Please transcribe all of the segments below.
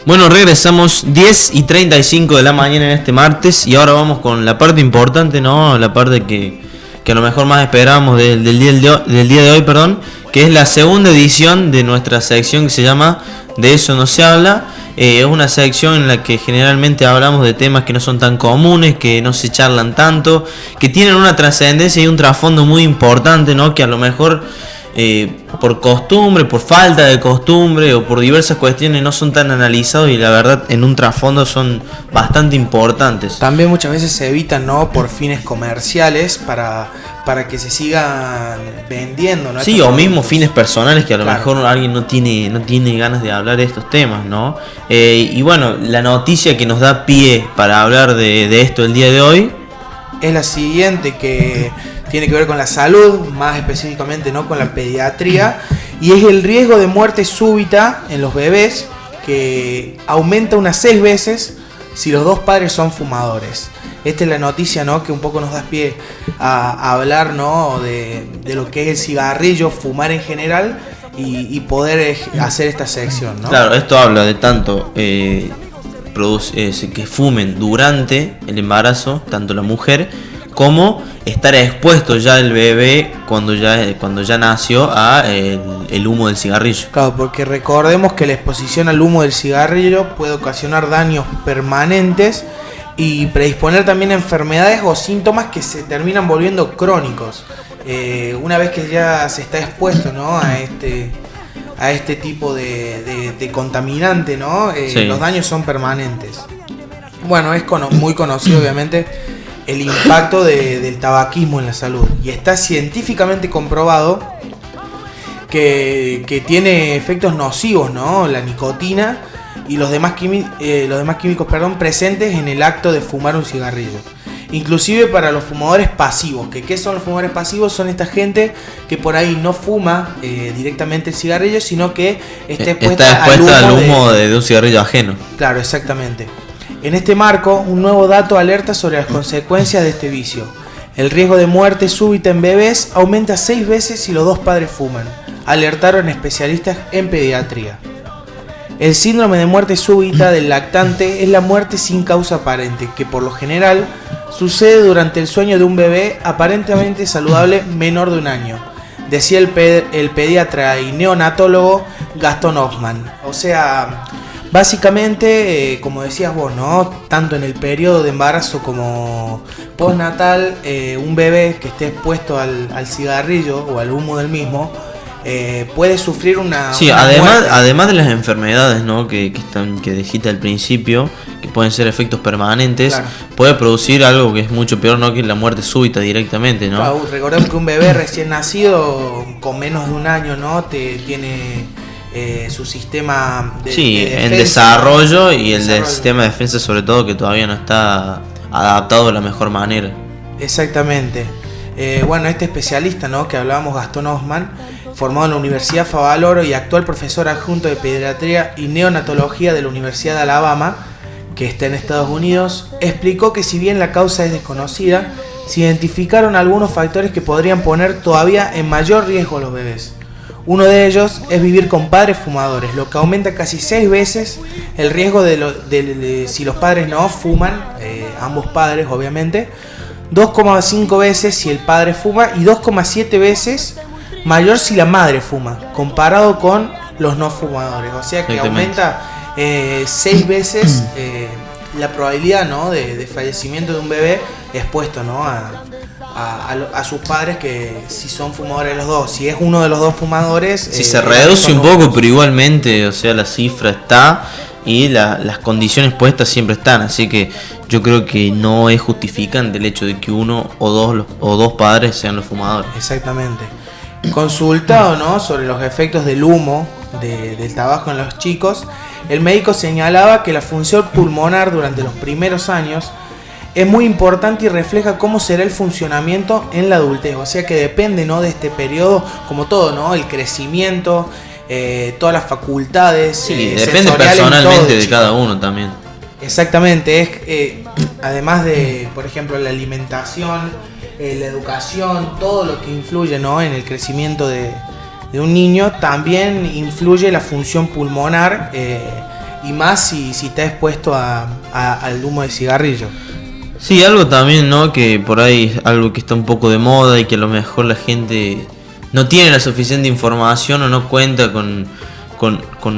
Bueno, regresamos 10:35 de la mañana en este martes y ahora vamos con la parte importante, ¿no? La parte que a lo mejor más esperábamos del día de hoy, perdón, que es la segunda edición de nuestra sección que se llama De eso no se habla. Es una sección en la que generalmente hablamos de temas que no son tan comunes, que no se charlan tanto, que tienen una trascendencia y un trasfondo muy importante, ¿no? Que a lo mejor por costumbre, por falta de costumbre o por diversas cuestiones no son tan analizados y la verdad en un trasfondo son bastante importantes. También muchas veces se evitan, ¿no? Por fines comerciales para que se sigan vendiendo, ¿no? Sí, o mismo fines personales que a lo mejor alguien no tiene ganas de hablar de estos temas, ¿no? Y bueno, la noticia que nos da pie para hablar de esto el día de hoy es la siguiente, que tiene que ver con la salud, más específicamente, ¿no? Con la pediatría, y es el riesgo de muerte súbita en los bebés, que aumenta unas 6 veces si los dos padres son fumadores. Esta es la noticia, ¿no? Que un poco nos da pie a hablar, ¿no? De lo que es el cigarrillo, fumar en general y poder hacer esta sección, ¿no? Claro, esto habla de tanto que fumen durante el embarazo, tanto la mujer, como estar expuesto ya el bebé cuando ya nació a el humo del cigarrillo. Claro, porque recordemos que la exposición al humo del cigarrillo puede ocasionar daños permanentes y predisponer también a enfermedades o síntomas que se terminan volviendo crónicos. Una vez que ya se está expuesto, ¿no? a este tipo de contaminante, ¿no? Sí. Los daños son permanentes. Bueno, es muy conocido obviamente el impacto del tabaquismo en la salud, y está científicamente comprobado que tiene efectos nocivos, ¿no? La nicotina y los demás químicos presentes en el acto de fumar un cigarrillo. Inclusive para los fumadores pasivos. ¿Qué son los fumadores pasivos? Son esta gente que por ahí no fuma directamente el cigarrillo, sino que está expuesta al humo de un cigarrillo ajeno. Claro, exactamente. En este marco, un nuevo dato alerta sobre las consecuencias de este vicio. El riesgo de muerte súbita en bebés aumenta 6 veces si los dos padres fuman, alertaron especialistas en pediatría. El síndrome de muerte súbita del lactante es la muerte sin causa aparente, que por lo general sucede durante el sueño de un bebé aparentemente saludable menor de 1 año, decía el pediatra y neonatólogo Gastón Hoffman. O sea, básicamente, como decías vos, ¿no? Tanto en el periodo de embarazo como postnatal, un bebé que esté expuesto al cigarrillo o al humo del mismo puede sufrir una además de las enfermedades, ¿no? que dijiste al principio, que pueden ser efectos permanentes, claro, puede producir algo que es mucho peor, ¿no? Que la muerte súbita directamente, ¿no? Claro, recordemos que un bebé recién nacido con menos de 1 año, ¿no? tiene su sistema de defensa, en desarrollo, y el del sistema de defensa sobre todo, que todavía no está adaptado de la mejor manera. Exactamente. Bueno, este especialista, ¿no? Que hablábamos, Gastón Hoffman, formado en la Universidad Favaloro y actual profesor adjunto de pediatría y neonatología de la Universidad de Alabama, que está en Estados Unidos, explicó que si bien la causa es desconocida, se identificaron algunos factores que podrían poner todavía en mayor riesgo a los bebés. Uno de ellos es vivir con padres fumadores, lo que aumenta casi 6 veces el riesgo de si los padres no fuman, ambos padres obviamente, 2,5 veces si el padre fuma y 2,7 veces mayor si la madre fuma, comparado con los no fumadores. O sea que aumenta 6 veces la probabilidad, ¿no? de fallecimiento de un bebé expuesto, ¿no? a sus padres, que si son fumadores los dos. Si es uno de los dos fumadores, si se reduce un poco, pero igualmente, o sea, la cifra está y las condiciones puestas siempre están, así que yo creo que no es justificante el hecho de que uno o dos padres sean los fumadores. Exactamente. Consultado, ¿no? sobre los efectos del humo del tabaco en los chicos, el médico señalaba que la función pulmonar durante los primeros años es muy importante y refleja cómo será el funcionamiento en la adultez. O sea que depende, ¿no? de este periodo, como todo, ¿no? El crecimiento, todas las facultades. Sí, depende personalmente de cada uno también. Exactamente, además de, por ejemplo, la alimentación, la educación, todo lo que influye, ¿no? en el crecimiento de un niño, también influye la función pulmonar y más si está expuesto al humo de cigarrillo. Sí, algo también, ¿no? Que por ahí es algo que está un poco de moda y que a lo mejor la gente no tiene la suficiente información o no cuenta con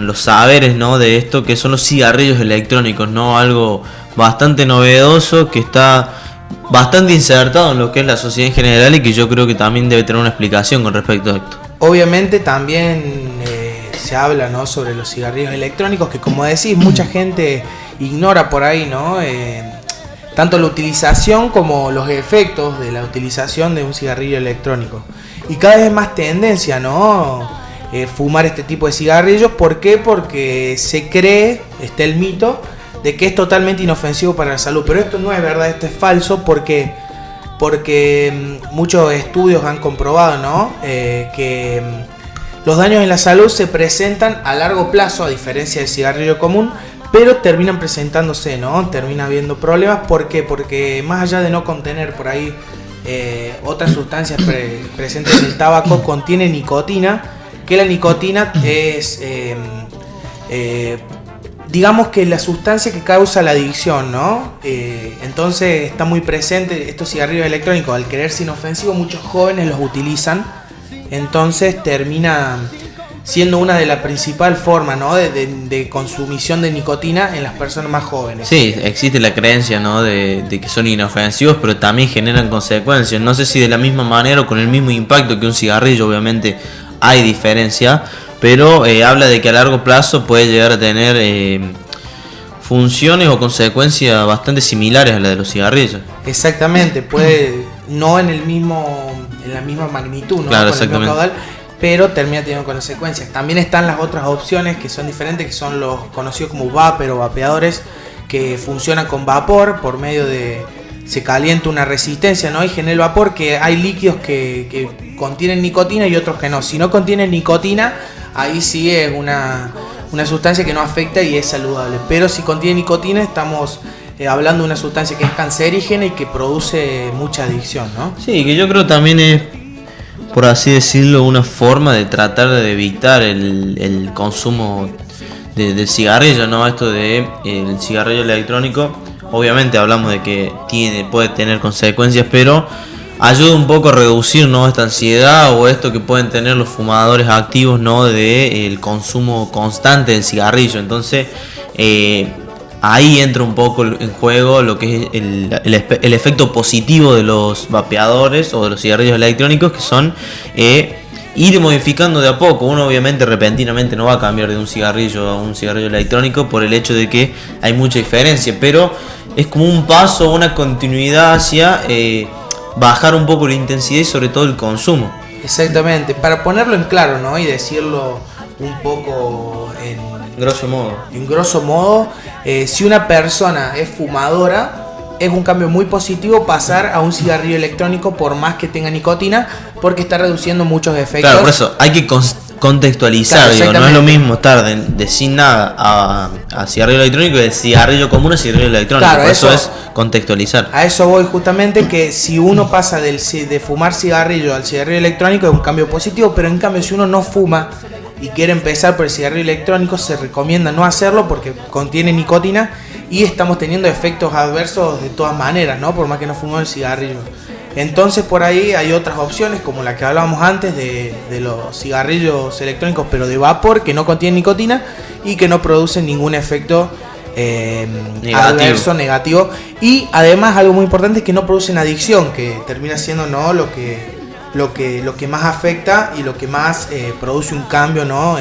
los saberes, ¿no? De esto que son los cigarrillos electrónicos, ¿no? Algo bastante novedoso que está bastante insertado en lo que es la sociedad en general y que yo creo que también debe tener una explicación con respecto a esto. Obviamente también se habla, ¿no? Sobre los cigarrillos electrónicos, que como decís, mucha gente ignora por ahí, ¿no? Tanto la utilización como los efectos de la utilización de un cigarrillo electrónico. Y cada vez es más tendencia, ¿no? Fumar este tipo de cigarrillos. ¿Por qué? Porque se cree, está el mito, de que es totalmente inofensivo para la salud. Pero esto no es verdad, esto es falso porque muchos estudios han comprobado, ¿no? Que los daños en la salud se presentan a largo plazo, a diferencia del cigarrillo común, pero terminan presentándose, ¿no? Termina habiendo problemas. ¿Por qué? Porque más allá de no contener por ahí otras sustancias presentes en el tabaco, contiene nicotina, que la nicotina es, digamos que la sustancia que causa la adicción, ¿no? Entonces está muy presente estos cigarrillos electrónicos. Al querer ser inofensivos, muchos jóvenes los utilizan, entonces termina siendo una de las principales formas, ¿no? de consumición de nicotina en las personas más jóvenes. Sí, existe la creencia, ¿no? de que son inofensivos, pero también generan consecuencias. No sé si de la misma manera o con el mismo impacto que un cigarrillo, obviamente hay diferencia, pero habla de que a largo plazo puede llegar a tener funciones o consecuencias bastante similares a las de los cigarrillos. Exactamente, puede no en la misma magnitud, ¿no? Claro, con el mismo exactamente. caudal, pero termina teniendo consecuencias. También están las otras opciones que son diferentes, que son los conocidos como vapor o vapeadores, que funcionan con vapor por medio de... se calienta una resistencia, ¿no? Y genera el vapor, que hay líquidos que contienen nicotina y otros que no. Si no contienen nicotina, ahí sí es una sustancia que no afecta y es saludable. Pero si contiene nicotina, estamos hablando de una sustancia que es cancerígena y que produce mucha adicción, ¿no? Sí, que yo creo también es, por así decirlo, una forma de tratar de evitar el consumo del cigarrillo, ¿no? Esto de el cigarrillo electrónico, obviamente hablamos de que puede tener consecuencias, pero ayuda un poco a reducir, ¿no? Esta ansiedad o esto que pueden tener los fumadores activos, ¿no? De el consumo constante del cigarrillo. Entonces ahí entra un poco en juego lo que es el efecto positivo de los vapeadores o de los cigarrillos electrónicos, que son ir modificando de a poco. Uno obviamente repentinamente no va a cambiar de un cigarrillo a un cigarrillo electrónico por el hecho de que hay mucha diferencia, pero es como un paso, una continuidad hacia bajar un poco la intensidad y sobre todo el consumo. Exactamente, para ponerlo en claro, ¿no? Y decirlo un poco en grosso modo, si una persona es fumadora, es un cambio muy positivo pasar a un cigarrillo electrónico por más que tenga nicotina, porque está reduciendo muchos efectos. Claro, por eso hay que contextualizar, claro, no es lo mismo estar de sin nada a cigarrillo electrónico que de cigarrillo común a cigarrillo electrónico. Claro, por eso es contextualizar. A eso voy justamente, que si uno pasa de fumar cigarrillo al cigarrillo electrónico es un cambio positivo, pero en cambio si uno no fuma y quiere empezar por el cigarrillo electrónico, se recomienda no hacerlo porque contiene nicotina y estamos teniendo efectos adversos de todas maneras, ¿no? Por más que no fumemos el cigarrillo. Entonces por ahí hay otras opciones como la que hablábamos antes de los cigarrillos electrónicos pero de vapor, que no contienen nicotina y que no producen ningún efecto adverso, negativo, y además algo muy importante es que no producen adicción, que termina siendo, ¿no? lo que más afecta y lo que más produce un cambio, ¿no?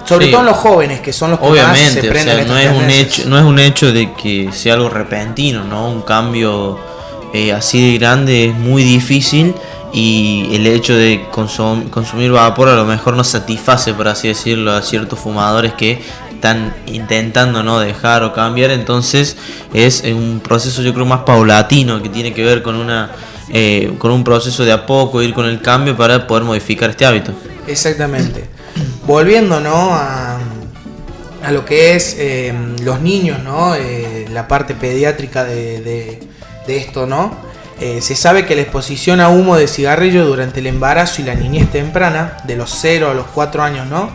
Sobre todo en los jóvenes, que son los que obviamente, más se prenden. o sea, no es un hecho de que sea algo repentino, ¿no? Un cambio así de grande es muy difícil, y el hecho de consumir vapor a lo mejor no satisface, por así decirlo, a ciertos fumadores que están intentando no dejar o cambiar. Entonces es un proceso, yo creo, más paulatino, que tiene que ver con un proceso de a poco, ir con el cambio para poder modificar este hábito. Exactamente. Volviendo, ¿no? a lo que es los niños, ¿no? La parte pediátrica de esto, ¿no? Se sabe que la exposición a humo de cigarrillo durante el embarazo y la niñez temprana, de los 0 a los 4 años, ¿no?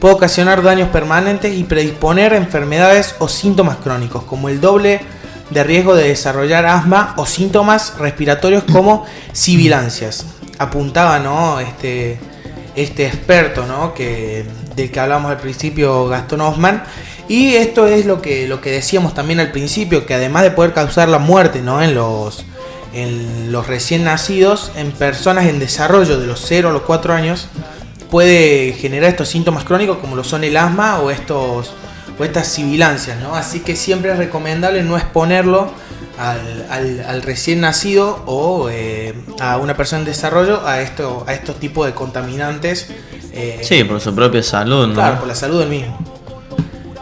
puede ocasionar daños permanentes y predisponer a enfermedades o síntomas crónicos, como el doble de riesgo de desarrollar asma o síntomas respiratorios como sibilancias. Apuntaba, ¿no?, este experto, ¿no?, del que hablamos al principio, Gastón Hoffmann. Y esto es lo que decíamos también al principio, que además de poder causar la muerte, ¿no?, en los recién nacidos, en personas en desarrollo de los 0 a los 4 años, puede generar estos síntomas crónicos como lo son el asma o estas sibilancias, ¿no? Así que siempre es recomendable no exponerlo al recién nacido o a una persona en desarrollo a estos tipos de contaminantes. Sí, por su propia salud, ¿no? Claro, por la salud del mismo.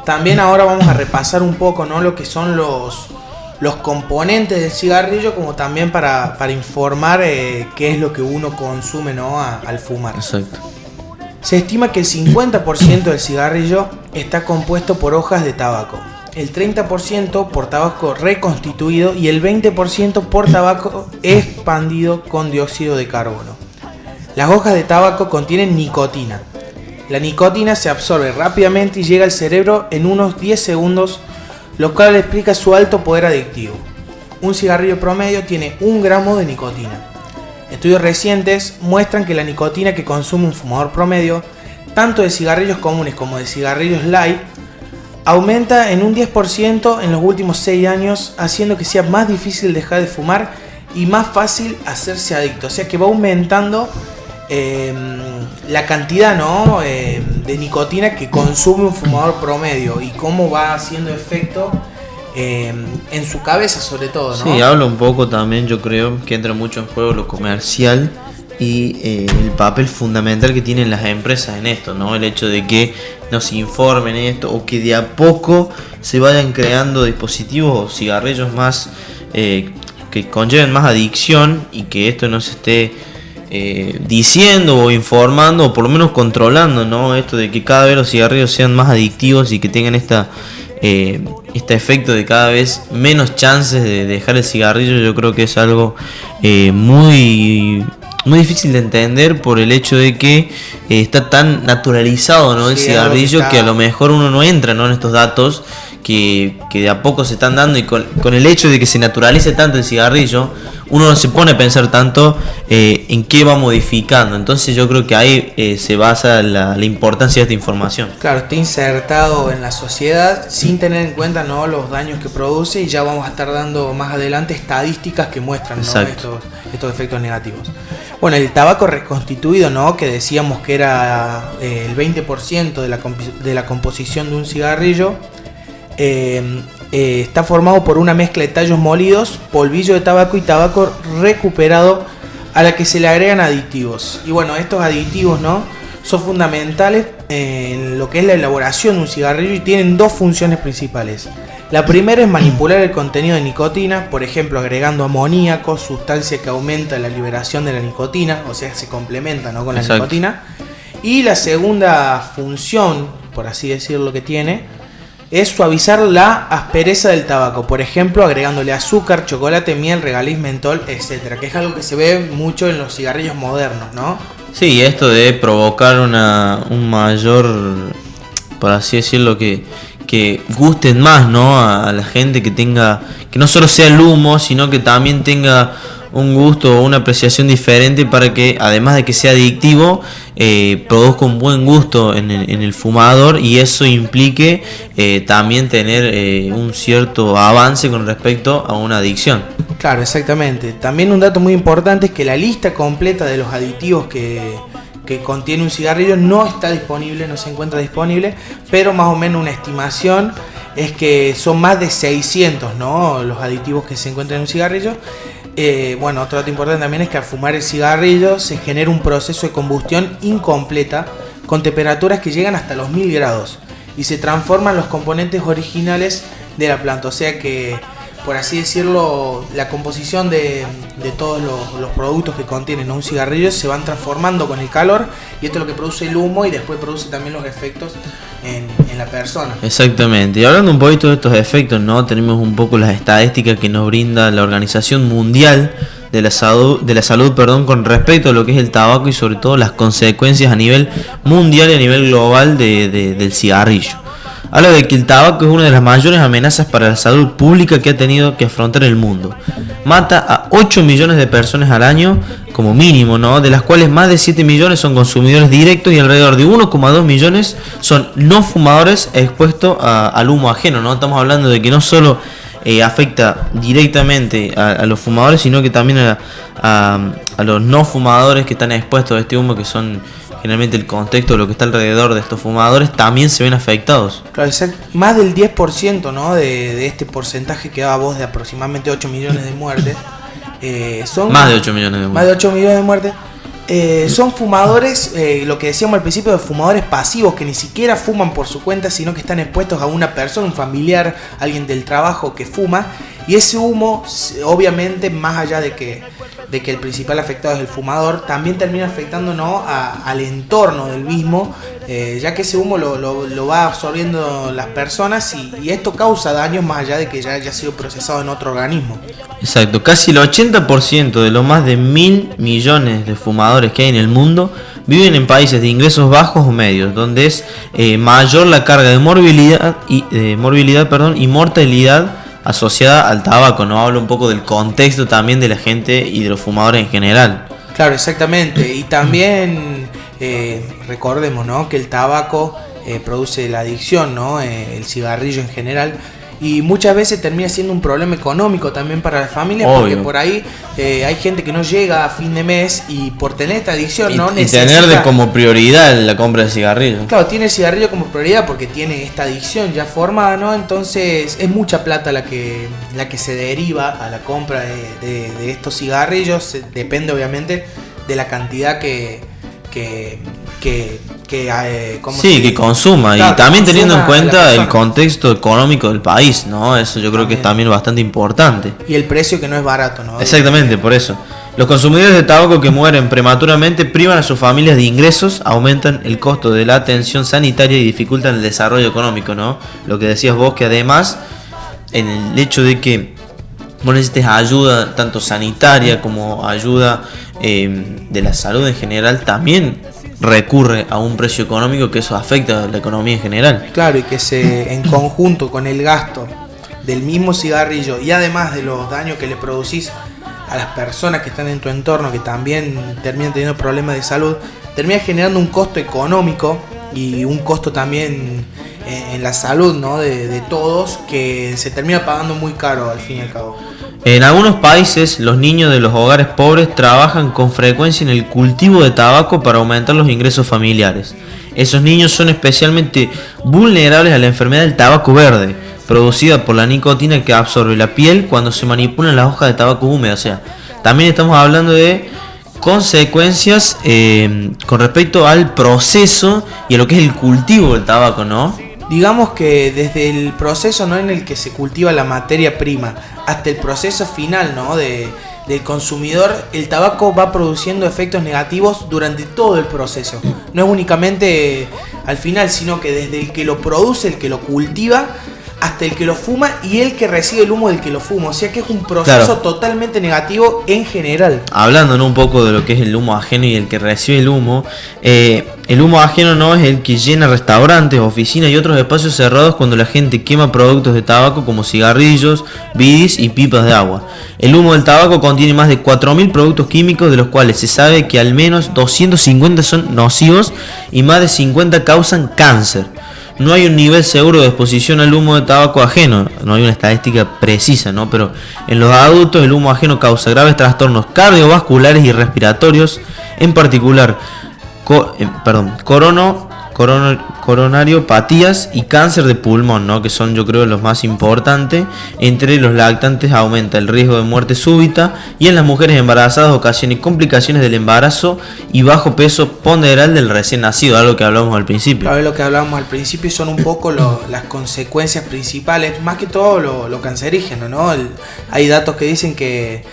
También ahora vamos a repasar un poco, ¿no?, lo que son los componentes del cigarrillo, como también para informar qué es lo que uno consume, ¿no?, al fumar. Exacto. Se estima que el 50% del cigarrillo está compuesto por hojas de tabaco, el 30% por tabaco reconstituido y el 20% por tabaco expandido con dióxido de carbono. Las hojas de tabaco contienen nicotina. La nicotina se absorbe rápidamente y llega al cerebro en unos 10 segundos, lo cual explica su alto poder adictivo. Un cigarrillo promedio tiene 1 gramo de nicotina. Estudios recientes muestran que la nicotina que consume un fumador promedio, tanto de cigarrillos comunes como de cigarrillos light, aumenta en un 10% en los últimos 6 años, haciendo que sea más difícil dejar de fumar y más fácil hacerse adicto. O sea que va aumentando la cantidad, ¿no?, de nicotina que consume un fumador promedio y cómo va haciendo efecto en su cabeza, sobre todo, ¿no? Sí, habla un poco también, yo creo que entra mucho en juego lo comercial y el papel fundamental que tienen las empresas en esto, ¿no? El hecho de que nos informen esto o que de a poco se vayan creando dispositivos o cigarrillos más que conlleven más adicción y que esto no se esté diciendo o informando o por lo menos controlando, ¿no? Esto de que cada vez los cigarrillos sean más adictivos y que tengan este efecto de cada vez menos chances de dejar el cigarrillo. Yo creo que es algo muy difícil de entender por el hecho de que está tan naturalizado, ¿no?, el cigarrillo, que a lo mejor uno no entra, ¿no?, en estos datos que de a poco se están dando, y con el hecho de que se naturalice tanto el cigarrillo, uno no se pone a pensar tanto en qué va modificando. Entonces yo creo que ahí se basa la importancia de esta información. Claro, está insertado en la sociedad sin tener en cuenta, ¿no?, los daños que produce, y ya vamos a estar dando más adelante estadísticas que muestran, ¿no?, estos efectos negativos. Bueno, el tabaco reconstituido, ¿no?, que decíamos que era el 20% de la composición de un cigarrillo, está formado por una mezcla de tallos molidos, polvillo de tabaco y tabaco recuperado, a la que se le agregan aditivos. Y bueno, estos aditivos, ¿no?, son fundamentales en lo que es la elaboración de un cigarrillo y tienen 2 funciones principales. La primera es manipular el contenido de nicotina, por ejemplo agregando amoníaco, sustancia que aumenta la liberación de la nicotina, o sea, se complementa, ¿no?, con la nicotina. Y la segunda función, por así decirlo, que tiene es suavizar la aspereza del tabaco, por ejemplo agregándole azúcar, chocolate, miel, regaliz, mentol, etcétera, que es algo que se ve mucho en los cigarrillos modernos, ¿no? Sí, esto de provocar un mayor, por así decirlo, que gusten más, ¿no?, a la gente, que no solo sea el humo, sino que también tenga un gusto o una apreciación diferente, para que además de que sea adictivo, produzca un buen gusto en el fumador, y eso implique también tener un cierto avance con respecto a una adicción. Claro, exactamente. También un dato muy importante es que la lista completa de los aditivos que contiene un cigarrillo no está disponible, no se encuentra disponible, pero más o menos una estimación es que son más de 600, ¿no?, los aditivos que se encuentran en un cigarrillo. Bueno, otro dato importante también es que al fumar el cigarrillo se genera un proceso de combustión incompleta con temperaturas que llegan hasta los 1000 grados y se transforman los componentes originales de la planta. O sea que, por así decirlo, la composición de todos los productos que contienen un cigarrillo se van transformando con el calor, y esto es lo que produce el humo y después produce también los efectos en la persona. Exactamente. Y hablando un poquito de estos efectos, ¿no?, tenemos un poco las estadísticas que nos brinda la Organización Mundial de la salud, perdón, con respecto a lo que es el tabaco y sobre todo las consecuencias a nivel mundial y a nivel global del cigarrillo. Habla de que el tabaco es una de las mayores amenazas para la salud pública que ha tenido que afrontar el mundo. Mata a 8 millones de personas al año como mínimo, ¿no? De las cuales más de 7 millones son consumidores directos y alrededor de 1,2 millones son no fumadores expuestos al humo ajeno, ¿no? Estamos hablando de que no solo afecta directamente a los fumadores, sino que también a los no fumadores que están expuestos a este humo, que son generalmente el contexto de lo que está alrededor de estos fumadores, también se ven afectados. Claro, más del 10%, ¿no? de este porcentaje que daba vos de aproximadamente 8 millones de muertes. Son más de 8 millones de muertes. Más de 8 millones de muertes. Son fumadores, lo que decíamos al principio, de fumadores pasivos que ni siquiera fuman por su cuenta, sino que están expuestos a una persona, un familiar, alguien del trabajo que fuma. Y ese humo, obviamente, más allá de que el principal afectado es el fumador, también termina afectando, ¿no? al entorno del mismo, ya que ese humo lo va absorbiendo las personas y esto causa daños más allá de que ya haya sido procesado en otro organismo. Exacto, casi el 80% de los más de 1.000 millones de fumadores que hay en el mundo viven en países de ingresos bajos o medios, donde es mayor la carga de morbilidad y mortalidad asociada al tabaco, ¿no? Hablo un poco del contexto también de la gente y de los fumadores en general. Claro, exactamente. Y también recordemos, ¿no? que el tabaco produce la adicción, ¿no? El cigarrillo en general. Y muchas veces termina siendo un problema económico también para las familias. Obvio. Porque por ahí hay gente que no llega a fin de mes y por tener esta adicción no necesita... Y tener como prioridad la compra de cigarrillos. Claro, tiene el cigarrillo como prioridad porque tiene esta adicción ya formada, ¿no? Entonces es mucha plata la que se deriva a la compra de estos cigarrillos. Depende obviamente de la cantidad que consuma, claro, y también teniendo en cuenta el contexto económico del país, ¿no? Eso yo creo que es también bastante importante. Y el precio, que no es barato, ¿no? Exactamente, por eso. Los consumidores de tabaco que mueren prematuramente privan a sus familias de ingresos, aumentan el costo de la atención sanitaria y dificultan el desarrollo económico, ¿no? Lo que decías vos, que además, en el hecho de que vos necesites ayuda tanto sanitaria como ayuda de la salud en general, también recurre a un precio económico, que eso afecta a la economía en general. Claro, y que en conjunto con el gasto del mismo cigarrillo y además de los daños que le producís a las personas que están en tu entorno, que también terminan teniendo problemas de salud, termina generando un costo económico y un costo también en la salud, ¿no? de todos, que se termina pagando muy caro al fin y al cabo. En algunos países, los niños de los hogares pobres trabajan con frecuencia en el cultivo de tabaco para aumentar los ingresos familiares. Esos niños son especialmente vulnerables a la enfermedad del tabaco verde, producida por la nicotina que absorbe la piel cuando se manipulan las hojas de tabaco húmedo. O sea, también estamos hablando de consecuencias con respecto al proceso y a lo que es el cultivo del tabaco, ¿no? Digamos que desde el proceso, ¿no? en el que se cultiva la materia prima hasta el proceso final, ¿no? del consumidor, el tabaco va produciendo efectos negativos durante todo el proceso. No es únicamente al final, sino que desde el que lo produce, el que lo cultiva, hasta el que lo fuma y el que recibe el humo del que lo fuma. O sea que es un proceso totalmente negativo en general. Hablando, ¿no? un poco de lo que es el humo ajeno y el que recibe el humo ajeno no es el que llena restaurantes, oficinas y otros espacios cerrados cuando la gente quema productos de tabaco como cigarrillos, bidis y pipas de agua. El humo del tabaco contiene más de 4.000 productos químicos, de los cuales se sabe que al menos 250 son nocivos y más de 50 causan cáncer. No hay un nivel seguro de exposición al humo de tabaco ajeno, no hay una estadística precisa, ¿no? Pero en los adultos el humo ajeno causa graves trastornos cardiovasculares y respiratorios, en particular coronariopatías y cáncer de pulmón, ¿no? Que son, yo creo, los más importantes. Entre los lactantes aumenta el riesgo de muerte súbita y en las mujeres embarazadas ocasiona complicaciones del embarazo y bajo peso ponderal del recién nacido, algo que hablamos al principio. Claro, lo que hablamos al principio son un poco las consecuencias principales, más que todo lo cancerígeno, ¿no? Hay datos que dicen que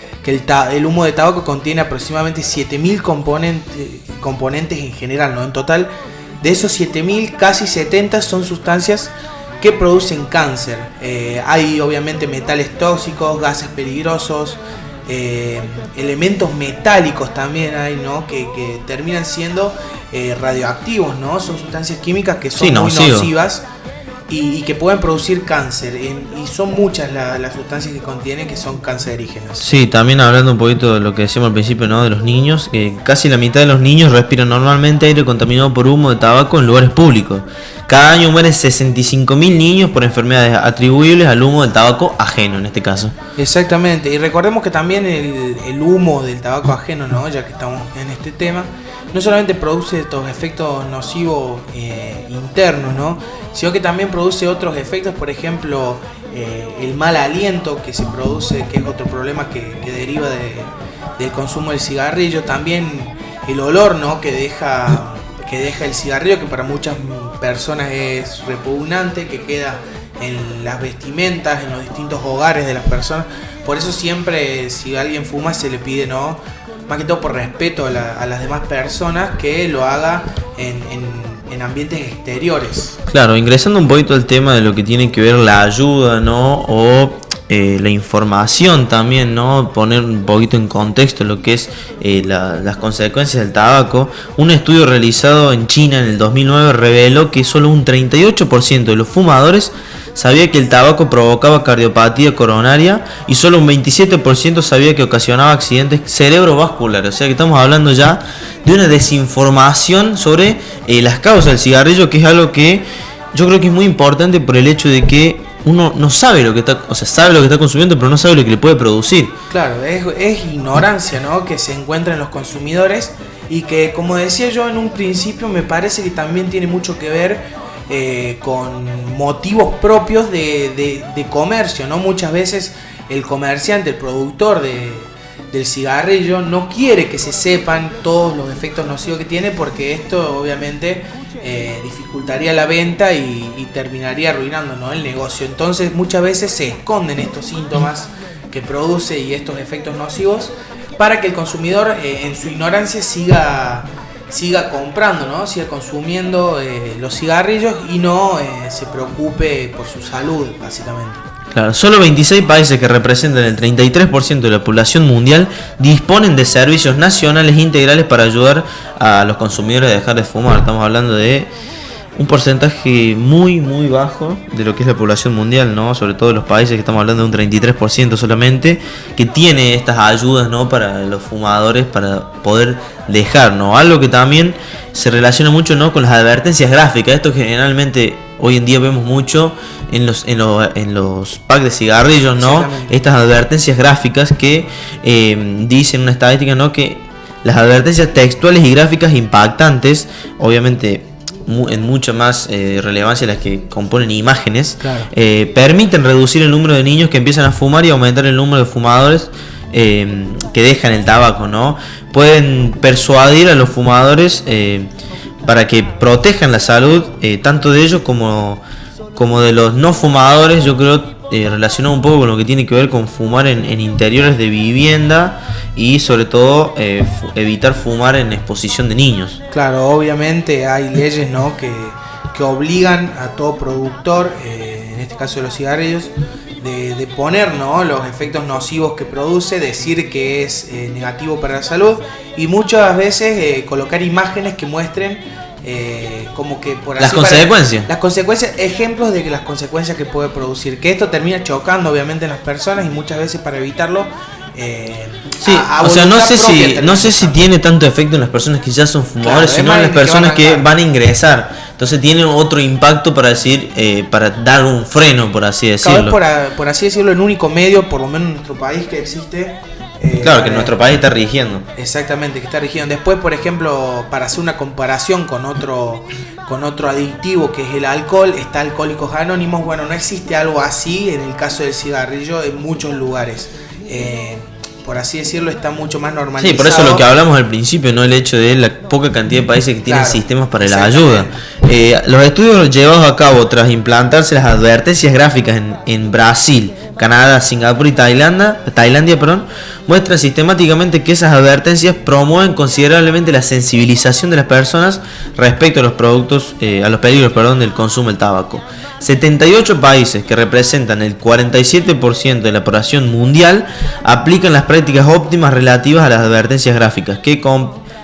el humo de tabaco contiene aproximadamente 7.000 componentes en general, ¿no? En total, de esos 7.000, casi 70 son sustancias que producen cáncer. Hay obviamente metales tóxicos, gases peligrosos, elementos metálicos también hay, ¿no? Que terminan siendo radioactivos, ¿no? Son sustancias químicas que son muy nocivas y que pueden producir cáncer. Y son muchas las sustancias que contienen que son cancerígenas. Sí, también hablando un poquito de lo que decíamos al principio, ¿no? De los niños, que casi la mitad de los niños respiran normalmente aire contaminado por humo de tabaco en lugares públicos. Cada año mueren 65.000 niños por enfermedades atribuibles al humo del tabaco ajeno, en este caso. Exactamente, y recordemos que también el humo del tabaco ajeno, ¿no? Ya que estamos en este tema, no solamente produce estos efectos nocivos internos, ¿no? Sino que también produce otros efectos, por ejemplo, el mal aliento que se produce, que es otro problema que deriva del consumo del cigarrillo. También el olor, ¿no? que deja el cigarrillo, que para muchas personas es repugnante, que queda en las vestimentas, en los distintos hogares de las personas. Por eso siempre, si alguien fuma, se le pide, ¿no? Más que todo por respeto a las demás personas, que lo haga en ambientes exteriores. Claro, ingresando un poquito al tema de lo que tiene que ver la ayuda, ¿no? O la información también, ¿no? Poner un poquito en contexto lo que es las consecuencias del tabaco. Un estudio realizado en China en el 2009 reveló que solo un 38% de los fumadores sabía que el tabaco provocaba cardiopatía coronaria y solo un 27% sabía que ocasionaba accidentes cerebrovasculares. O sea que estamos hablando ya de una desinformación sobre las causas del cigarrillo, que es algo que yo creo que es muy importante por el hecho de que uno no sabe lo que está, o sea, sabe lo que está consumiendo, pero no sabe lo que le puede producir. Claro, es ignorancia, ¿no? Que se encuentra en los consumidores y que, como decía yo en un principio, me parece que también tiene mucho que ver con motivos propios de comercio, ¿no? Muchas veces el comerciante, el productor del cigarrillo no quiere que se sepan todos los efectos nocivos que tiene, porque esto obviamente dificultaría la venta y terminaría arruinando, ¿no? el negocio. Entonces muchas veces se esconden estos síntomas que produce y estos efectos nocivos para que el consumidor en su ignorancia siga comprando, ¿no? Siga consumiendo los cigarrillos y no se preocupe por su salud, básicamente. Claro, solo 26 países que representan el 33% de la población mundial disponen de servicios nacionales integrales para ayudar a los consumidores a dejar de fumar. Estamos hablando de un porcentaje muy bajo de lo que es la población mundial, ¿no? Sobre todo en los países, que estamos hablando de un 33% solamente, que tiene estas ayudas, ¿no? Para los fumadores para poder dejar, ¿no? Algo que también se relaciona mucho, ¿no? Con las advertencias gráficas. Esto generalmente hoy en día vemos mucho en los packs de cigarrillos, ¿no? Estas advertencias gráficas que dicen una estadística, ¿no? Que las advertencias textuales y gráficas impactantes, obviamente en mucha más relevancia las que componen imágenes, claro, permiten reducir el número de niños que empiezan a fumar y aumentar el número de fumadores que dejan el tabaco, ¿no? Pueden persuadir a los fumadores para que protejan la salud tanto de ellos como de los no fumadores. Yo creo relacionado un poco con lo que tiene que ver con fumar en interiores de vivienda y sobre todo evitar fumar en exposición de niños. Claro, obviamente hay leyes, ¿no? que obligan a todo productor, en este caso de los cigarrillos, de poner, ¿no? los efectos nocivos que produce, decir que es negativo para la salud y muchas veces colocar imágenes que muestren como que por así las consecuencias. Las consecuencias, ejemplos de que las consecuencias que puede producir, que esto termina chocando obviamente en las personas y muchas veces para evitarlo. Sí, o sea, no sé si tiene tanto efecto en las personas que ya son fumadores, claro, sino en las personas que van a ingresar. Entonces tiene otro impacto para decir, para dar un freno, por así decirlo. Por así decirlo, el único medio, por lo menos en nuestro país, que existe. Claro, que en nuestro país está rigiendo. Exactamente, que está rigiendo. Después, por ejemplo, para hacer una comparación con otro adictivo que es el alcohol, está Alcohólicos Anónimos. Bueno, no existe algo así en el caso del cigarrillo en muchos lugares. Por así decirlo, está mucho más normalizado. Sí, por eso lo que hablamos al principio, no el hecho de la poca cantidad de países que tienen sistemas para la ayuda. Los estudios llevados a cabo tras implantarse las advertencias gráficas en Brasil, Canadá, Singapur y Tailandia, muestran sistemáticamente que esas advertencias promueven considerablemente la sensibilización de las personas respecto a los productos, a los peligros, del consumo del tabaco. 78 países, que representan el 47% de la población mundial, aplican las prácticas óptimas relativas a las advertencias gráficas, que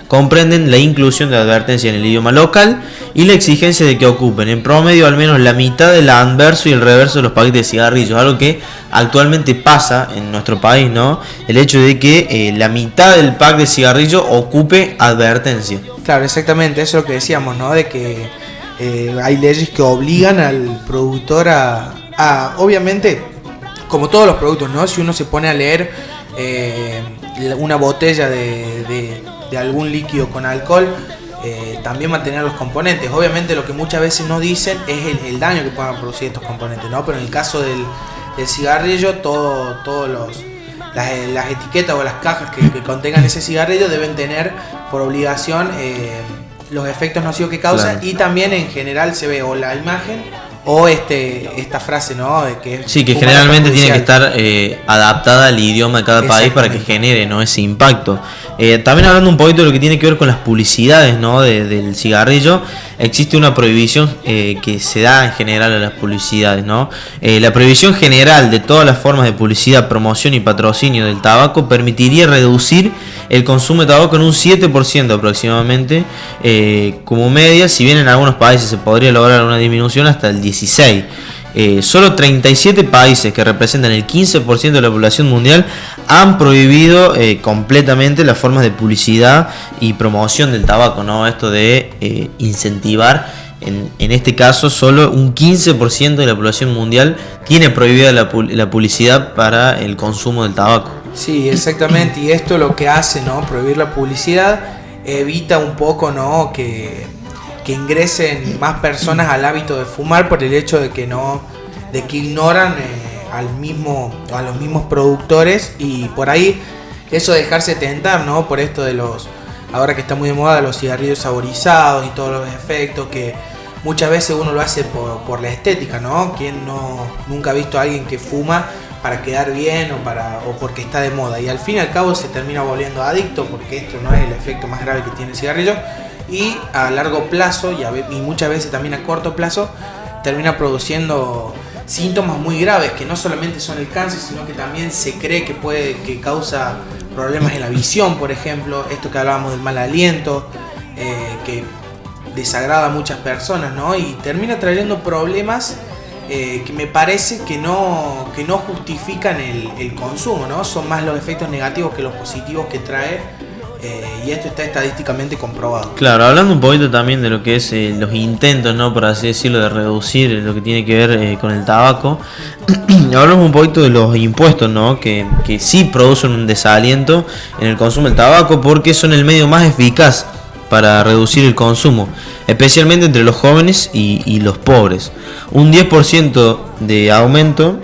comprenden la inclusión de advertencia en el idioma local y la exigencia de que ocupen en promedio al menos la mitad del anverso y el reverso de los paquetes de cigarrillos, algo que actualmente pasa en nuestro país, ¿no? El hecho de que la mitad del pack de cigarrillos ocupe advertencia. Claro, exactamente, eso es lo que decíamos, ¿no? De que hay leyes que obligan al productor a obviamente, como todos los productos, ¿no? Si uno se pone a leer una botella de algún líquido con alcohol, también mantener los componentes. Obviamente lo que muchas veces no dicen es el daño que puedan producir estos componentes, ¿no? Pero en el caso del cigarrillo, las etiquetas o las cajas que contengan ese cigarrillo deben tener por obligación los efectos nocivos que causa, claro. Y también en general se ve o la imagen o esta frase, ¿no? Que generalmente tiene que estar adaptada al idioma de cada país para que genere, ¿no?, ese impacto. También hablando un poquito de lo que tiene que ver con las publicidades, ¿no?, del cigarrillo, existe una prohibición que se da en general a las publicidades, ¿no? La prohibición general de todas las formas de publicidad, promoción y patrocinio del tabaco permitiría reducir el consumo de tabaco en un 7% aproximadamente, como media, si bien en algunos países se podría lograr una disminución hasta el 16%. Solo 37 países, que representan el 15% de la población mundial, han prohibido completamente las formas de publicidad y promoción del tabaco, ¿no? Esto de incentivar, en este caso solo un 15% de la población mundial tiene prohibida la publicidad para el consumo del tabaco. Sí, exactamente, y esto lo que hace, ¿no?, prohibir la publicidad, evita un poco, ¿no?, que ingresen más personas al hábito de fumar por el hecho de que ignoran a los mismos productores, y por ahí eso de dejarse tentar, ¿no?, por esto de ahora que está muy de moda los cigarrillos saborizados y todos los efectos, que muchas veces uno lo hace por la estética, ¿no? ¿Quién nunca ha visto a alguien que fuma para quedar bien o porque está de moda? Y al fin y al cabo se termina volviendo adicto, porque esto no es el efecto más grave que tiene el cigarrillo, y a largo plazo y muchas veces también a corto plazo termina produciendo síntomas muy graves, que no solamente son el cáncer, sino que también se cree que causa problemas en la visión, por ejemplo, esto que hablábamos del mal aliento, que desagrada a muchas personas, ¿no? Y termina trayendo problemas que me parece que no justifican el consumo, ¿no? Son más los efectos negativos que los positivos que trae. Y esto está estadísticamente comprobado. Claro, hablando un poquito también de lo que es los intentos, ¿no?, por así decirlo, de reducir lo que tiene que ver con el tabaco, hablamos un poquito de los impuestos, ¿no?, que sí producen un desaliento en el consumo del tabaco, porque son el medio más eficaz para reducir el consumo, especialmente entre los jóvenes y los pobres. Un 10% de aumento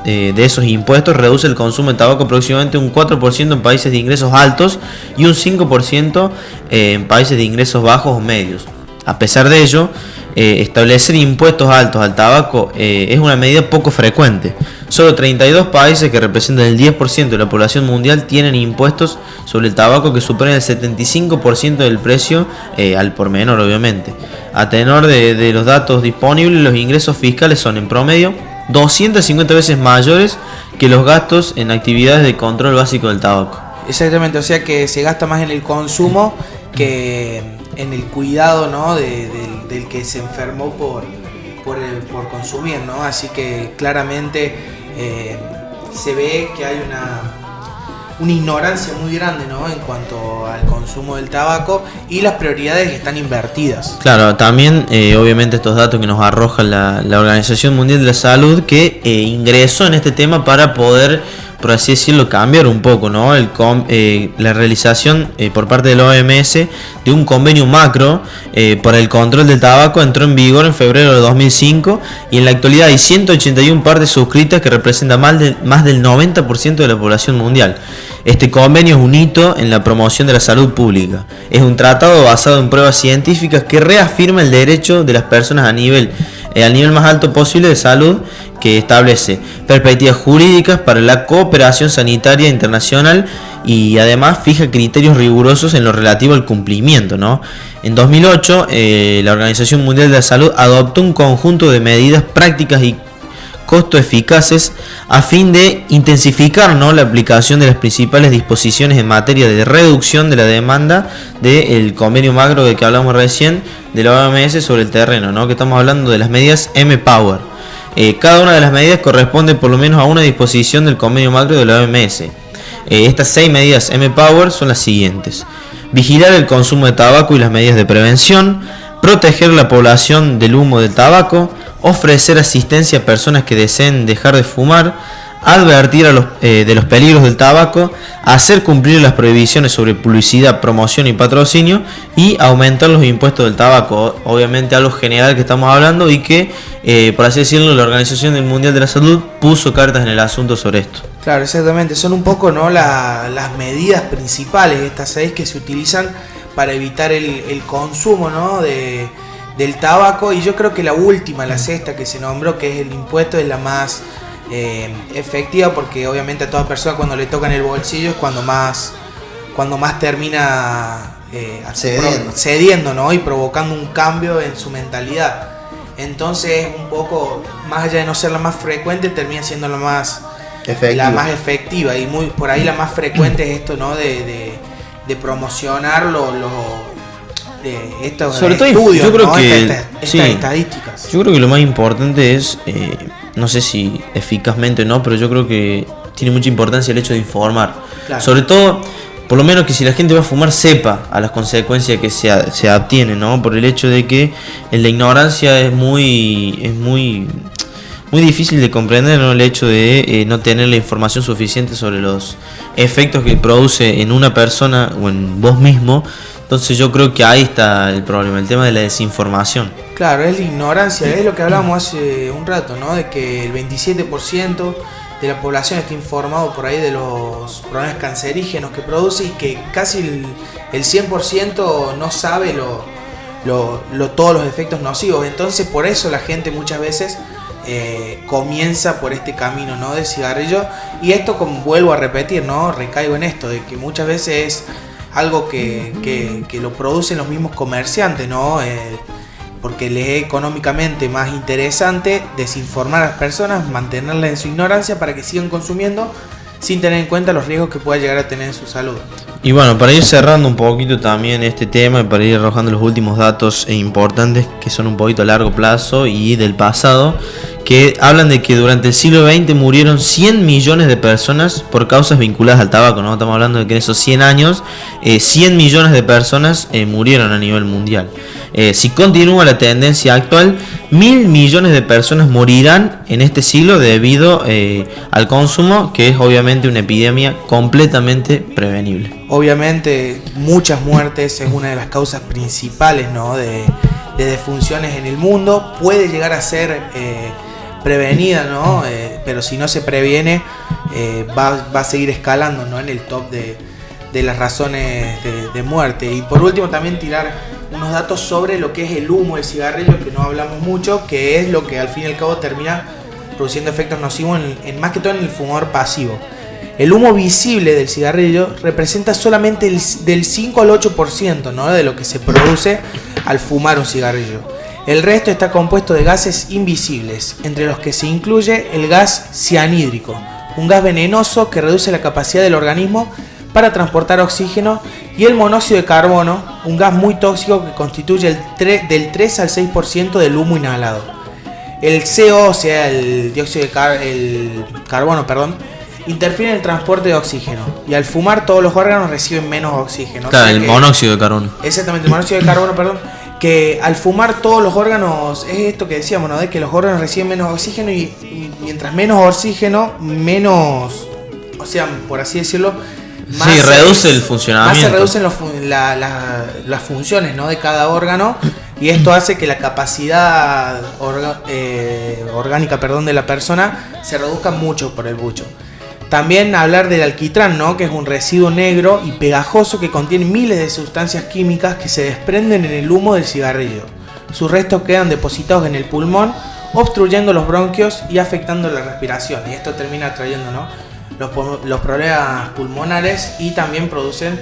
de esos impuestos reduce el consumo de tabaco aproximadamente un 4% en países de ingresos altos y un 5% en países de ingresos bajos o medios. A pesar de ello, establecer impuestos altos al tabaco es una medida poco frecuente. Solo 32 países, que representan el 10% de la población mundial, tienen impuestos sobre el tabaco que superan el 75% del precio al por menor, obviamente. A tenor de los datos disponibles, los ingresos fiscales son en promedio 250 veces mayores que los gastos en actividades de control básico del tabaco. Exactamente, o sea que se gasta más en el consumo que en el cuidado, ¿no?, del que se enfermó por consumir, ¿no? Así que claramente se ve que hay una ignorancia muy grande, ¿no?, en cuanto al consumo del tabaco, y las prioridades están invertidas. Claro, también obviamente estos datos que nos arroja la Organización Mundial de la Salud, que ingresó en este tema para poder, por así decirlo, cambiar un poco, ¿no?, la realización por parte de la OMS de un convenio macro para el control del tabaco entró en vigor en febrero de 2005, y en la actualidad hay 181 partes suscritas que representan más del 90% de la población mundial. Este convenio es un hito en la promoción de la salud pública. Es un tratado basado en pruebas científicas que reafirma el derecho de las personas a nivel al nivel más alto posible de salud, que establece perspectivas jurídicas para la cooperación sanitaria internacional y además fija criterios rigurosos en lo relativo al cumplimiento, ¿no? En 2008, la Organización Mundial de la Salud adoptó un conjunto de medidas prácticas y costo eficaces a fin de intensificar, ¿no?, la aplicación de las principales disposiciones en materia de reducción de la demanda del convenio macro del que hablamos recién de la OMS sobre el terreno, ¿no?, que estamos hablando de las medidas M-Power. Cada una de las medidas corresponde por lo menos a una disposición del convenio macro de la OMS. Estas 6 medidas M-Power son las siguientes: vigilar el consumo de tabaco y las medidas de prevención, proteger la población del humo del tabaco, ofrecer asistencia a personas que deseen dejar de fumar, advertir de los peligros del tabaco, hacer cumplir las prohibiciones sobre publicidad, promoción y patrocinio y aumentar los impuestos del tabaco. Obviamente algo general que estamos hablando y que, por así decirlo, la Organización Mundial de la Salud puso cartas en el asunto sobre esto. Claro, exactamente. Son un poco, ¿no?, las medidas principales, estas 6 que se utilizan para evitar el consumo, ¿no?, del tabaco. Y yo creo que la última, la sexta que se nombró, que es el impuesto, es la más efectiva, porque obviamente a toda persona cuando le tocan el bolsillo es cuando más termina cediendo, ¿no?, y provocando un cambio en su mentalidad. Entonces, un poco, más allá de no ser la más frecuente, termina siendo la más efectiva, y por ahí la más frecuente es esto, ¿no?, de promocionar estos sobre todo estudios, yo creo, ¿no?, que estas estadísticas. Yo creo que lo más importante es, no sé si eficazmente o no, pero yo creo que tiene mucha importancia el hecho de informar. Claro. Sobre todo, por lo menos que si la gente va a fumar sepa a las consecuencias que se obtiene, ¿no? Por el hecho de que la ignorancia es muy difícil de comprender, ¿no?, el hecho de no tener la información suficiente sobre los efectos que produce en una persona o en vos mismo. Entonces yo creo que ahí está el problema, el tema de la desinformación. Claro, es la ignorancia, es lo que hablábamos hace un rato, ¿no?, de que el 27% de la población está informado por ahí de los problemas cancerígenos que produce, y que casi el 100% no sabe todos los efectos nocivos. Entonces por eso la gente muchas veces comienza por este camino, ¿no?, del cigarrillo. Y esto, como vuelvo a repetir, ¿no?, recaigo en esto, de que muchas veces es algo que lo producen los mismos comerciantes, ¿no?, porque les es económicamente más interesante desinformar a las personas, mantenerlas en su ignorancia para que sigan consumiendo sin tener en cuenta los riesgos que pueda llegar a tener en su salud. Y bueno, para ir cerrando un poquito también este tema y para ir arrojando los últimos datos importantes que son un poquito a largo plazo y del pasado, que hablan de que durante el siglo XX murieron 100 millones de personas por causas vinculadas al tabaco, ¿no? Estamos hablando de que en esos 100 años 100 millones de personas murieron a nivel mundial. Si continúa la tendencia actual, 1.000 millones de personas morirán en este siglo debido al consumo, que es obviamente una epidemia completamente prevenible. Obviamente muchas muertes es una de las causas principales, ¿no?, de defunciones en el mundo. Puede llegar a ser prevenida, ¿no?, pero si no se previene va a seguir escalando, ¿no?, en el top de las razones de muerte. Y por último también tirar unos datos sobre lo que es el humo del cigarrillo, que no hablamos mucho, que es lo que al fin y al cabo termina produciendo efectos nocivos más que todo en el fumador pasivo. El humo visible del cigarrillo representa solamente del 5 al 8%, ¿no?, de lo que se produce al fumar un cigarrillo. El resto está compuesto de gases invisibles, entre los que se incluye el gas cianhídrico, un gas venenoso que reduce la capacidad del organismo para transportar oxígeno, y el monóxido de carbono, un gas muy tóxico que constituye del 3 al 6% del humo inhalado. El CO, o sea, el dióxido de carbono, interfiere en el transporte de oxígeno, y al fumar todos los órganos reciben menos oxígeno. Claro, el monóxido de carbono. Exactamente, el monóxido de carbono, que al fumar todos los órganos, es esto que decíamos, ¿no?, de que los órganos reciben menos oxígeno, y mientras menos oxígeno, menos, o sea, por así decirlo, más reduce el funcionamiento. Más se reducen las funciones, ¿no?, de cada órgano, y esto hace que la capacidad orgánica de la persona se reduzca mucho por el bucho. También hablar del alquitrán, ¿no?, que es un residuo negro y pegajoso que contiene miles de sustancias químicas que se desprenden en el humo del cigarrillo. Sus restos quedan depositados en el pulmón obstruyendo los bronquios y afectando la respiración. Y esto termina trayendo, ¿no?, los problemas pulmonares y también producen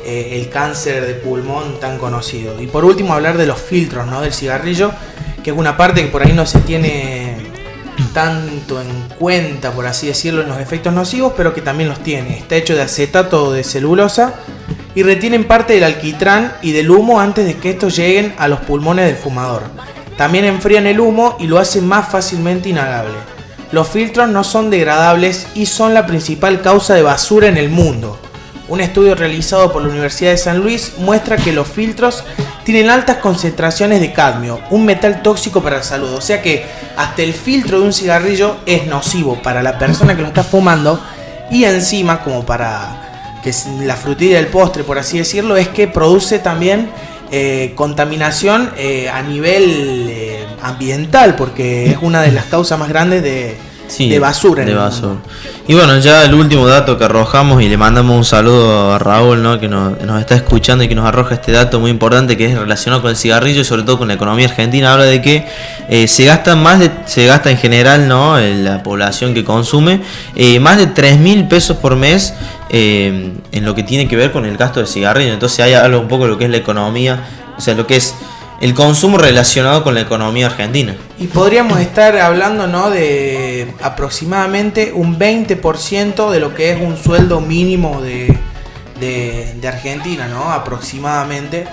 el cáncer de pulmón tan conocido. Y por último, hablar de los filtros, ¿no?, del cigarrillo, que es una parte que por ahí no se tiene tanto en cuenta, por así decirlo, en los efectos nocivos, pero que también los tiene. Está hecho de acetato de celulosa y retienen parte del alquitrán y del humo antes de que estos lleguen a los pulmones del fumador. También enfrían el humo y lo hacen más fácilmente inhalable. Los filtros no son degradables y son la principal causa de basura en el mundo. Un estudio realizado por la Universidad de San Luis muestra que los filtros tienen altas concentraciones de cadmio, un metal tóxico para la salud. O sea que hasta el filtro de un cigarrillo es nocivo para la persona que lo está fumando, y encima, como para que la frutilla del postre, por así decirlo, es que produce también contaminación a nivel ambiental, porque es una de las causas más grandes de basura en el mundo. Y bueno, ya el último dato que arrojamos, y le mandamos un saludo a Raúl, ¿no?, que nos está escuchando y que nos arroja este dato muy importante, que es relacionado con el cigarrillo y sobre todo con la economía argentina. Habla de que se gasta en general, ¿no?, la población que consume más de 3.000 pesos por mes en lo que tiene que ver con el gasto de cigarrillo. Entonces hay algo un poco de lo que es la economía, o sea, lo que es el consumo relacionado con la economía argentina. Y podríamos estar hablando, ¿no?, de aproximadamente un 20% de lo que es un sueldo mínimo de Argentina, ¿no?, aproximadamente.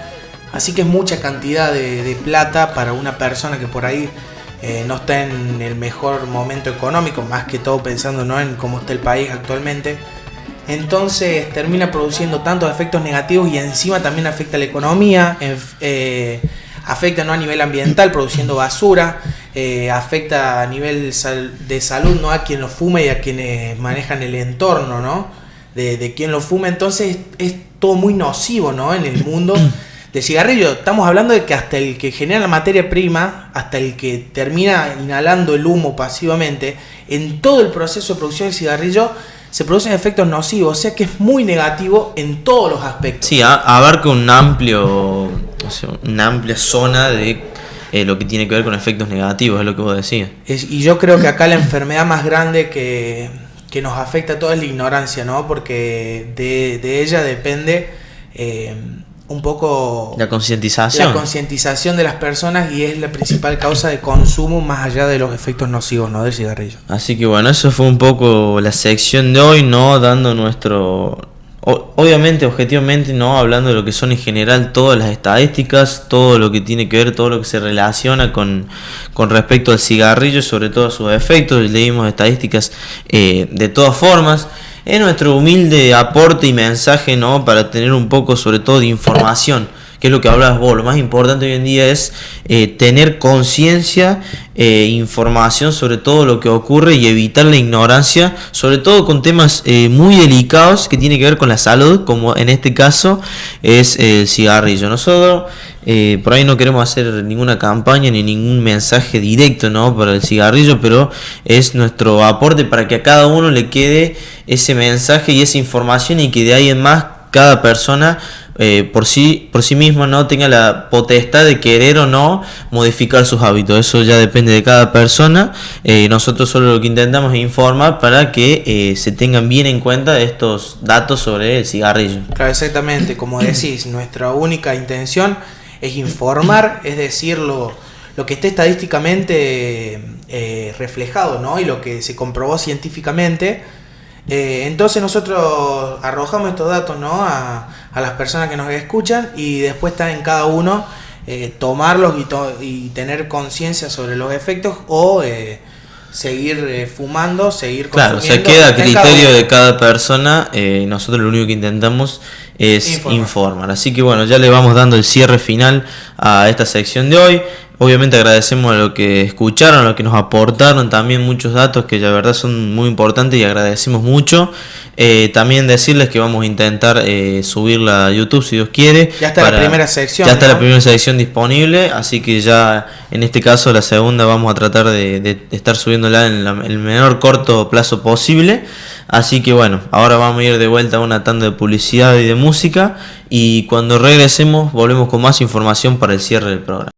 Así que es mucha cantidad de plata para una persona que por ahí no está en el mejor momento económico, más que todo pensando, ¿no?, en cómo está el país actualmente. Entonces termina produciendo tantos efectos negativos y encima también afecta a la economía, afecta, ¿no?, a nivel ambiental, produciendo basura, afecta a nivel de salud, ¿no?, a quien lo fuma y a quienes manejan el entorno, ¿no?, de quien lo fuma. Entonces es todo muy nocivo, ¿no?, en el mundo del cigarrillo. Estamos hablando de que hasta el que genera la materia prima, hasta el que termina inhalando el humo pasivamente, en todo el proceso de producción del cigarrillo se producen efectos nocivos. O sea que es muy negativo en todos los aspectos. Sí, abarca una amplia zona de lo que tiene que ver con efectos negativos, es lo que vos decías. Y yo creo que acá la enfermedad más grande que nos afecta a todos es la ignorancia, ¿no? Porque de ella depende un poco la concientización de las personas, y es la principal causa de consumo más allá de los efectos nocivos, ¿no?, del cigarrillo. Así que bueno, eso fue un poco la sección de hoy, ¿no?, dando obviamente, objetivamente, ¿no?, hablando de lo que son en general todas las estadísticas, todo lo que tiene que ver, todo lo que se relaciona con respecto al cigarrillo, sobre todo sus efectos. Leímos estadísticas de todas formas. Es nuestro humilde aporte y mensaje, ¿no?, para tener un poco sobre todo de información, que es lo que hablabas vos. Lo más importante hoy en día es tener conciencia, información sobre todo lo que ocurre y evitar la ignorancia, sobre todo con temas muy delicados que tienen que ver con la salud, como en este caso es el cigarrillo. Nosotros por ahí no queremos hacer ninguna campaña ni ningún mensaje directo, ¿no?, para el cigarrillo, pero es nuestro aporte para que a cada uno le quede ese mensaje y esa información, y que de ahí en más cada persona por sí mismo, ¿no?, tenga la potestad de querer o no modificar sus hábitos. Eso ya depende de cada persona. Nosotros solo lo que intentamos es informar para que se tengan bien en cuenta estos datos sobre el cigarrillo. Claro, exactamente, como decís, nuestra única intención es informar, es decir, lo que esté estadísticamente reflejado, ¿no?, y lo que se comprobó científicamente. Entonces nosotros arrojamos estos datos, ¿no?, a las personas que nos escuchan, y después está en cada uno tomarlos y tener conciencia sobre los efectos, o seguir fumando, seguir consumiendo. Claro, se queda a criterio de cada persona. Nosotros lo único que intentamos es informar. Así que bueno, ya le vamos dando el cierre final a esta sección de hoy. Obviamente agradecemos a lo que escucharon, a lo que nos aportaron también muchos datos que la verdad son muy importantes y agradecemos mucho. También decirles que vamos a intentar subirla a YouTube si Dios quiere. Ya está la primera sección. Ya está, ¿no?, la primera sección disponible, así que ya en este caso la segunda vamos a tratar de estar subiéndola en el menor corto plazo posible. Así que bueno, ahora vamos a ir de vuelta a una tanda de publicidad y de música, y cuando regresemos volvemos con más información para el cierre del programa.